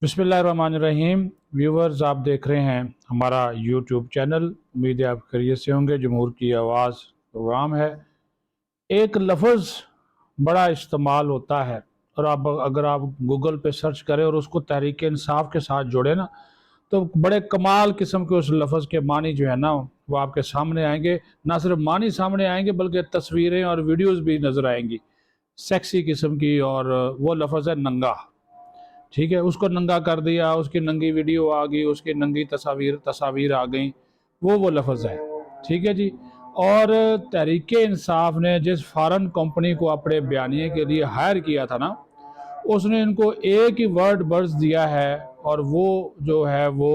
बिस्मिल्लाहिर्रहमानिर्रहीम। व्यूवर्स, आप देख रहे हैं हमारा यूट्यूब चैनल। उम्मीद है आप खैरियत से होंगे। जमहूर की आवाज़ प्रोग्राम है। एक लफ्ज़ बड़ा इस्तेमाल होता है और आप अगर आप गूगल पे सर्च करें और उसको तहरीक इंसाफ के साथ जोड़े ना, तो बड़े कमाल किस्म के उस लफ्ज़ के मानी जो है ना वो आपके सामने आएंगे। ना सिर्फ मानी सामने आएंगे बल्कि तस्वीरें और वीडियोज़ भी नज़र आएंगी सेक्सी किस्म की। और वो लफ्ज़ है नंगा। ठीक है, उसको नंगा कर दिया, उसकी नंगी वीडियो आ गई, उसकी नंगी तस्वीर तस्वीर आ गई। वो लफ्ज़ है। ठीक है जी। और तहरीक इंसाफ ने जिस फॉरेन कंपनी को अपने बयानिए के लिए हायर किया था ना, उसने इनको एक ही वर्ड बर्ड्स दिया है और वो जो है वो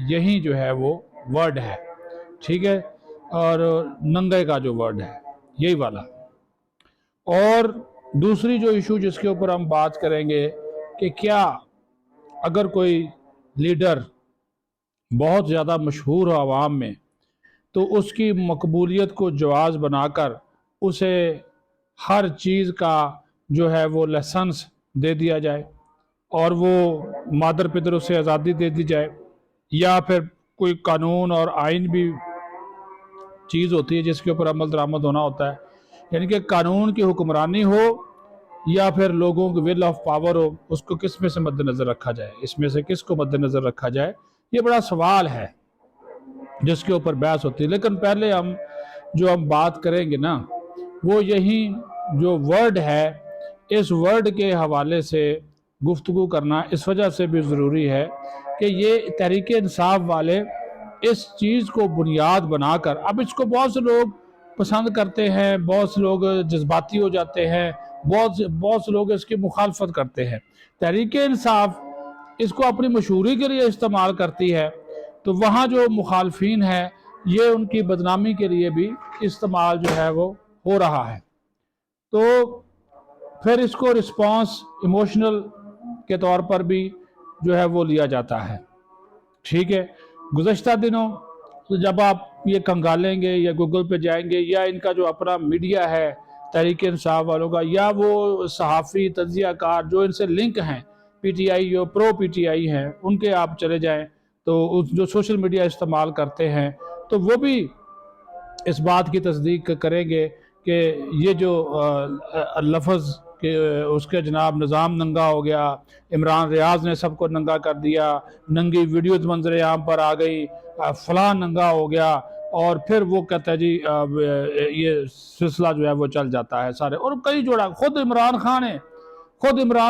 यही जो है वो वर्ड है। ठीक है। और नंगे का जो वर्ड है यही वाला। और दूसरी जो इशू जिसके ऊपर हम बात करेंगे कि क्या अगर कोई लीडर बहुत ज़्यादा मशहूर हो आवाम में, तो उसकी मकबूलियत को जवाज़ बनाकर उसे हर चीज़ का जो है वो लाइसेंस दे दिया जाए और वो मादर पितर उसे आज़ादी दे दी जाए। या फिर कोई कानून और आइन भी चीज़ होती है जिसके ऊपर अमल दरामद होना होता है। यानी कि कानून की हुक्मरानी हो या फिर लोगों की विल ऑफ पावर हो, उसको किस में से मद्देनज़र रखा जाए, इसमें से किसको मद्देनज़र रखा जाए, ये बड़ा सवाल है जिसके ऊपर बहस होती है। लेकिन पहले हम बात करेंगे ना, वो यही जो वर्ड है, इस वर्ड के हवाले से गुफ्तगू करना इस वजह से भी ज़रूरी है कि ये तहरीक इंसाफ वाले इस चीज़ को बुनियाद बनाकर, अब इसको बहुत से लोग पसंद करते हैं, बहुत से लोग जज्बाती हो जाते हैं, बहुत से लोग इसकी मुखालफत करते हैं। तहरीक इंसाफ इसको अपनी मशहूरी के लिए इस्तेमाल करती है, तो वहाँ जो मुखालफिन है ये उनकी बदनामी के लिए भी इस्तेमाल जो है वो हो रहा है। तो फिर इसको रिस्पांस इमोशनल के तौर पर भी जो है वो लिया जाता है। ठीक है। गुज़श्ता दिनों तो जब आप ये कंगालेंगे या गूगल पे जाएंगे या इनका जो अपना मीडिया है तहरीक इंसाफ वालों का, या वो सहाफ़ी तज्ज़ियाकार जो इनसे लिंक हैं, पीटीआई जो प्रो पीटीआई हैं, उनके आप चले जाएं तो उस जो सोशल मीडिया इस्तेमाल करते हैं तो वो भी इस बात की तस्दीक करेंगे कि ये जो लफ्ज़ के उसके जनाब निज़ाम नंगा हो गया, इमरान रियाज ने सबको नंगा कर दिया, नंगी वीडियोज़ मंजर आम पर आ गई, फ़लाँ नंगा हो गया। और फिर वो कहता है जी ये सिलसिला जो है वो चल जाता है सारे। और कई जोड़ा खुद इमरान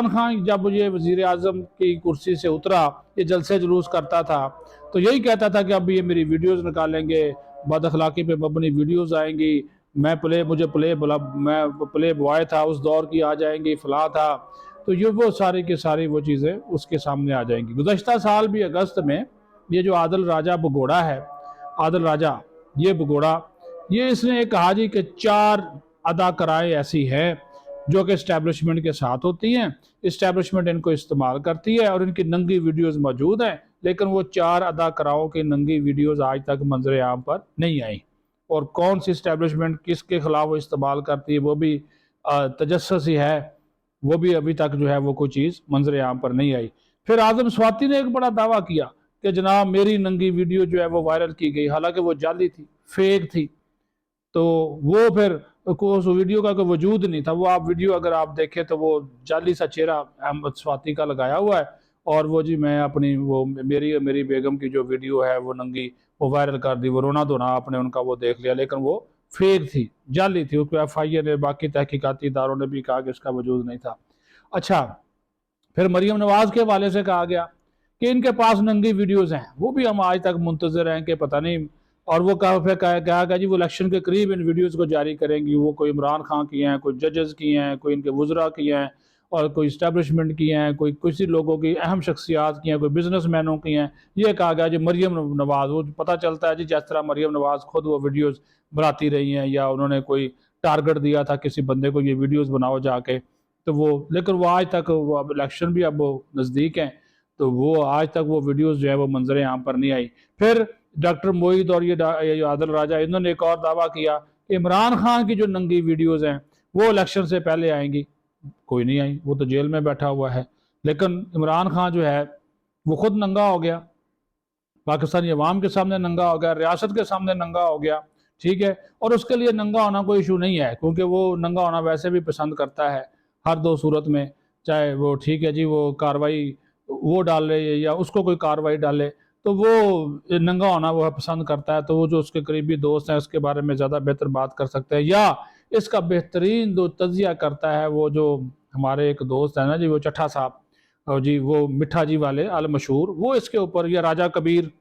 खान जब ये वज़ीर आज़म की कुर्सी से उतरा, ये जलसे जुलूस करता था, तो यही कहता था कि अब ये मेरी वीडियोज़ निकालेंगे, बद अखलाकी पे मबनी वीडियोज़ आएंगी, मुझे मैं प्ले बॉय था उस दौर की आ जाएंगी, फला था। तो ये वो सारी की सारी वो चीज़ें उसके सामने आ जाएंगी। गुज़श्ता साल भी अगस्त में ये जो आदिल राजा भगोड़ा है, आदिल राजा ये भगोड़ा, ये इसने कहा जी कि 4 अदाकाराएँ ऐसी हैं जो कि इस्टेब्लिशमेंट के साथ होती हैं, इस्टेब्लिशमेंट इनको इस्तेमाल करती है और इनकी नंगी वीडियोज़ मौजूद हैं, लेकिन वो 4 अदाकाराओं की नंगी वीडियोज़ आज तक मंजर आम पर नहीं आई। और कौन सी इस्टेब्लिशमेंट किसके खिलाफ वो इस्तेमाल करती है वो भी तजस्सुस ही है, वो भी अभी तक जो है वो कोई चीज़ मंजर आम पर नहीं आई। फिर आजम स्वाति ने एक बड़ा दावा किया कि जनाब मेरी नंगी वीडियो जो है वो वायरल की गई, हालांकि वो जाली थी, फेक थी। तो वो फिर उस वीडियो का कोई वजूद नहीं था। वो आप वीडियो अगर आप देखें तो वो जाली सा चेहरा अहमद स्वाति का लगाया हुआ है और वो जी मैं अपनी वो मेरी बेगम की जो वीडियो है वो नंगी वो वायरल कर दी, वो रोना धोना आपने उनका वो देख लिया, लेकिन वो फेक थी, जाली थी। उसको FIA ने बाकी तहकीकाती इदारों ने भी कहा कि इसका वजूद नहीं था। अच्छा, फिर मरियम नवाज के हवाले से कहा गया कि इनके पास नंगी वीडियोज़ हैं, वो भी हम आज तक मुंतज़र हैं कि पता नहीं। और वो कहा फिर कहा जी वो इलेक्शन के करीब इन वीडियोज़ को जारी करेंगी। वो कोई इमरान खान की हैं, कोई जजेस की हैं, कोई इनके वज़रा की हैं, और कोई इस्टेब्लिशमेंट की हैं, कोई किसी लोगों की अहम शख्सियात की हैं, कोई बिजनेसमैनों की हैं। ये कहा गया जी मरियम नवाज़, वो पता चलता है जी जिस तरह मरियम नवाज़ खुद वो वीडियोज़ बनाती रही हैं या उन्होंने कोई टारगेट दिया था किसी बंदे को ये वीडियोज़ बनाओ जाके, तो वो, लेकिन वो आज तक वो अब इलेक्शन भी अब नज़दीक हैं तो वो आज तक वो वीडियोज़ जो है वो मंजर आम पर नहीं आई। फिर डॉक्टर मोईद और ये आदिल राजा, इन्होंने एक और दावा किया कि इमरान खान की जो नंगी वीडियोज़ हैं वो इलेक्शन से पहले आएंगी। कोई नहीं आई, वो तो जेल में बैठा हुआ है। लेकिन इमरान खान जो है वो खुद नंगा हो गया, पाकिस्तानी अवाम के सामने नंगा हो गया, रियासत के सामने नंगा हो गया, ठीक है। और उसके लिए नंगा होना कोई इशू नहीं है, क्योंकि वो नंगा होना वैसे भी पसंद करता है हर दो सूरत में, चाहे वो ठीक है जी वो कार्रवाई वो डाले या उसको कोई कार्रवाई डाले, तो वो नंगा होना वो पसंद करता है। तो वो जो उसके करीबी दोस्त हैं उसके बारे में ज़्यादा बेहतर बात कर सकते हैं, या इसका बेहतरीन जो तजिया करता है वो जो हमारे एक दोस्त है ना जी, वो चट्ठा साहब, और जी वो मिठा जी वाले अल मशहूर, वो इसके ऊपर, या राजा कबीर,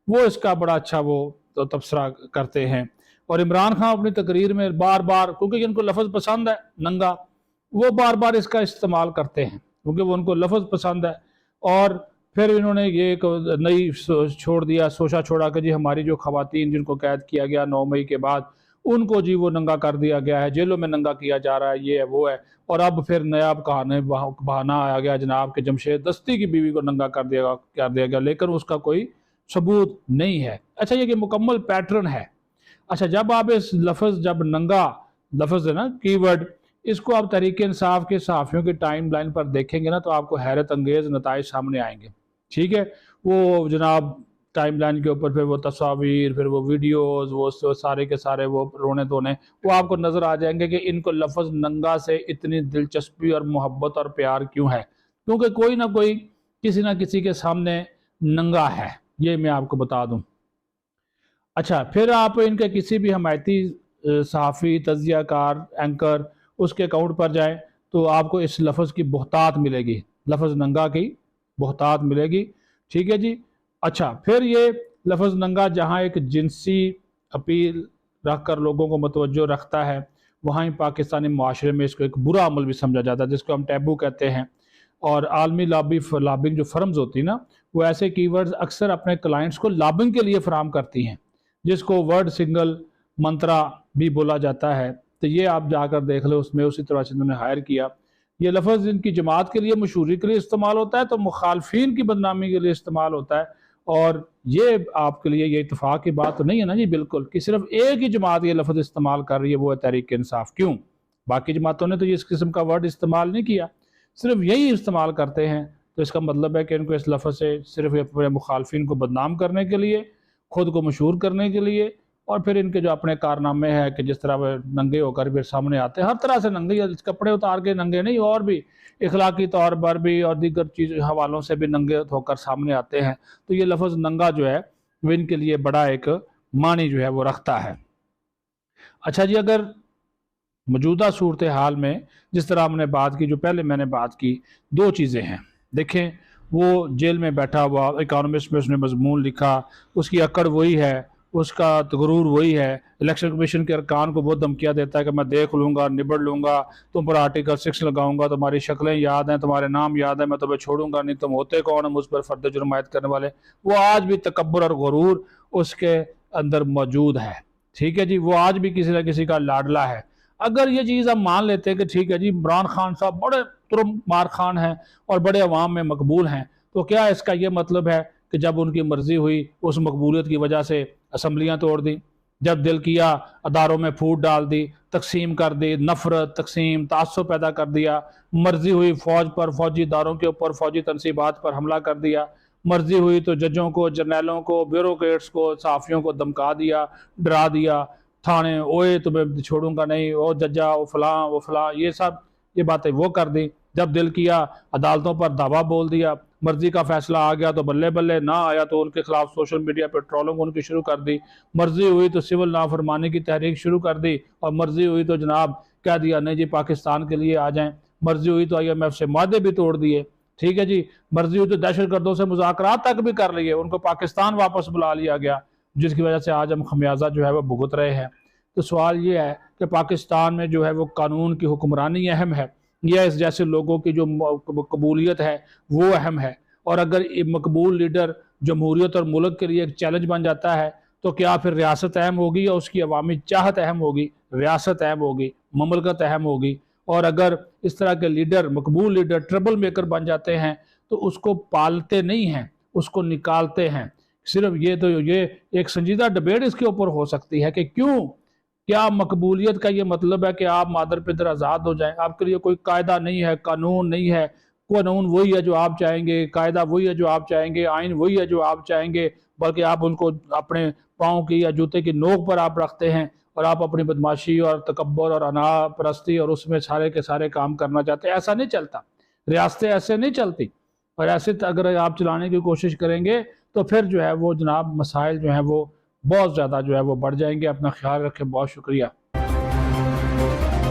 वो इसका बड़ा अच्छा वो तो तबसरा करते हैं। और इमरान खान अपनी तकरीर में बार बार, क्योंकि इनको लफ्ज़ पसंद है नंगा, वो बार बार इसका इस्तेमाल करते हैं क्योंकि वो उनको लफ्ज़ पसंद है। और फिर इन्होंने ये एक नई छोड़ दिया, सोचा छोड़ा कि जी हमारी जो खवातीन जिनको कैद किया गया 9 मई के बाद, उनको जी वो नंगा कर दिया गया है, जेलों में नंगा किया जा रहा है, ये है वो है। और अब फिर नया बहाना आ गया जनाब कि जमशेद दस्ती की बीवी को नंगा कर दिया गया, लेकिन उसका कोई सबूत नहीं है। अच्छा, ये कि मुकम्मल पैटर्न है। अच्छा, जब आप इस लफ्ज़, जब नंगा लफ्ज़ है ना कीवर्ड, इसको आप तहरीक इंसाफ के सहाफ़ियों की टाइम लाइन पर देखेंगे ना, तो आपको हैरत अंगेज़ नताइज सामने आएंगे, ठीक है। वो जनाब टाइम लाइन के ऊपर फिर वो तस्वीर, फिर वो वीडियोज़, वो सारे के सारे वो रोने धोने, वो आपको नज़र आ जाएंगे कि इनको लफ्ज़ नंगा से इतनी दिलचस्पी और मोहब्बत और प्यार क्यों है, क्योंकि कोई ना कोई किसी ना किसी के सामने नंगा है, ये मैं आपको बता दूं। अच्छा, फिर आप इनके किसी भी हमायती सहाफ़ी, तज़ियाकार, एंकर, उसके अकाउंट पर जाएं तो आपको इस लफ्ज़ की बहुतात मिलेगी, लफ्ज़ नंगा की बहुतात मिलेगी, ठीक है जी। अच्छा, फिर ये लफ्ज़ नंगा जहाँ एक जिनसी अपील रख कर लोगों को मतवज्जो रखता है, वहाँ ही पाकिस्तानी माशरे में इसको एक बुरा अमल भी समझा जाता है, जिसको हम टैबू कहते हैं। और आलमी लॉबिंग जो फर्म्स होती है ना, वो ऐसे कीवर्ड्स अक्सर अपने क्लाइंट्स को लॉबिंग के लिए फराम करती हैं, जिसको वर्ड सिंगल मंत्रा भी बोला जाता है। तो ये आप जाकर देख लो, उसमें उसी तरह से उन्होंने हायर किया। ये लफ्ज़ इनकी जमात के लिए मशहूरी के लिए इस्तेमाल होता है, तो मुखालफिन की बदनामी के लिए इस्तेमाल होता है। और ये आपके लिए ये इतफाक़ की बात तो नहीं है ना जी, बिल्कुल, कि सिर्फ एक ही जमात ये लफ्ज़ इस्तेमाल कर रही है, वो है तहरीक इंसाफ। क्यों? बाकी जमातों ने तो ये इस किस्म का वर्ड इस्तेमाल नहीं किया, सिर्फ यही इस्तेमाल करते हैं। तो इसका मतलब है कि इनको इस लफ्ज़ से सिर्फ अपने मुखालफिन को बदनाम करने के लिए, खुद को मशहूर करने के लिए, और फिर इनके जो अपने कारनामे हैं कि जिस तरह वह नंगे होकर फिर सामने आते हैं, हर तरह से नंगे, कपड़े उतार के नंगे नहीं, और भी इखलाकी तौर पर भी और दीगर चीज़ हवालों से भी नंगे होकर सामने आते हैं। तो ये लफ्ज़ नंगा जो है वो इनके लिए बड़ा एक मानी जो है वो रखता है। अच्छा जी, अगर मौजूदा सूरत हाल में जिस तरह हमने बात की, जो पहले मैंने बात की, दो चीज़ें हैं। देखें, वो जेल में बैठा हुआ, इकोनॉमिस्ट में उसने मजमून लिखा, उसकी अकड़ वही है, उसका तगरूर वही है। इलेक्शन कमीशन के अरकान को वो धमकियाँ देता है कि मैं देख लूँगा, निबड़ लूँगा, तुम पर आर्टिकल 6 लगाऊंगा, तुम्हारी शक्लें याद हैं, तुम्हारे नाम याद है, मैं तुम्हें छोड़ूंगा नहीं, तुम होते कौन है मुझ पर फर्द जुर्म आयद करने वाले। वो आज भी तकब्बुर और गुरूर उसके अंदर मौजूद है, ठीक है जी। वो आज भी किसी न किसी का लाडला है। अगर ये चीज़ हम मान लेते हैं कि ठीक है जी, इमरान खान साहब बड़े तुरम मार खान हैं और बड़े अवाम में मकबूल हैं, तो क्या इसका ये मतलब है कि जब उनकी मर्जी हुई उस मकबूलियत की वजह से असम्बलियाँ तोड़ दी, जब दिल किया अदारों में फूट डाल दी, तकसीम कर दी, नफरत, तकसीम, तासुब पैदा कर दिया, मर्जी हुई फौज पर, फौजी इदारों के ऊपर, फौजी तनसीबात पर हमला कर दिया, मर्जी हुई तो जजों को, जर्नैलों को, ब्यूरोक्रेट्स को, सहाफ़ियों को धमका दिया, डरा दिया, थाने ओए तुम्हें छोड़ूंगा नहीं, ओ जज्जा, वो फलां, ये सब ये बातें वो कर दी। जब दिल किया अदालतों पर दावा बोल दिया, मर्जी का फैसला आ गया तो बल्ले बल्ले, ना आया तो उनके खिलाफ सोशल मीडिया पर ट्रोलिंग उनकी शुरू कर दी, मर्जी हुई तो सिविल नाफरमानी की तहरीक शुरू कर दी, और मर्जी हुई तो जनाब कह दिया नहीं जी पाकिस्तान के लिए आ जाएं, मर्जी हुई तो IMF से मादे भी तोड़ दिए, ठीक है जी, मर्जी हुई तो दहशत गर्दों से मुज़ाकरात तक भी कर लिए, उनको पाकिस्तान वापस बुला लिया गया, जिसकी वजह से आज हम खमियाजा जो है वह भुगत रहे हैं। तो सवाल ये है कि पाकिस्तान में जो है वो कानून की हुक्मरानी अहम है, या इस जैसे लोगों की जो कबूलियत है वो अहम है। और अगर मकबूल लीडर जमहूरियत और मुल्क के लिए एक चैलेंज बन जाता है, तो क्या फिर रियासत अहम होगी या उसकी अवामी चाहत अहम होगी? रियासत अहम होगी, ममलकत अहम होगी। और अगर इस तरह के लीडर, मकबूल लीडर ट्रबल मेकर बन जाते हैं, तो उसको पालते नहीं हैं, उसको निकालते हैं। सिर्फ ये एक संजीदा डिबेट इसके ऊपर हो सकती है कि क्यों, क्या मकबूलियत का ये मतलब है कि आप मादर पिदर आज़ाद हो जाएं? आपके लिए कोई कायदा नहीं है, कानून नहीं है, कानून वही है जो आप चाहेंगे, कायदा वही है जो आप चाहेंगे, आइन वही है जो आप चाहेंगे, बल्कि आप उनको अपने पाँव की या जूते की नोक पर आप रखते हैं और आप अपनी बदमाशी और तकब्बर और अना परस्ती और उसमें सारे के सारे काम करना चाहते हैं। ऐसा नहीं चलता, रियासतें ऐसे नहीं चलती। और ऐसे अगर आप चलाने की कोशिश करेंगे तो फिर जो है वो जनाब मसाइल जो हैं वो बहुत ज़्यादा जो है वो बढ़ जाएंगे। अपना ख्याल रखें, बहुत शुक्रिया।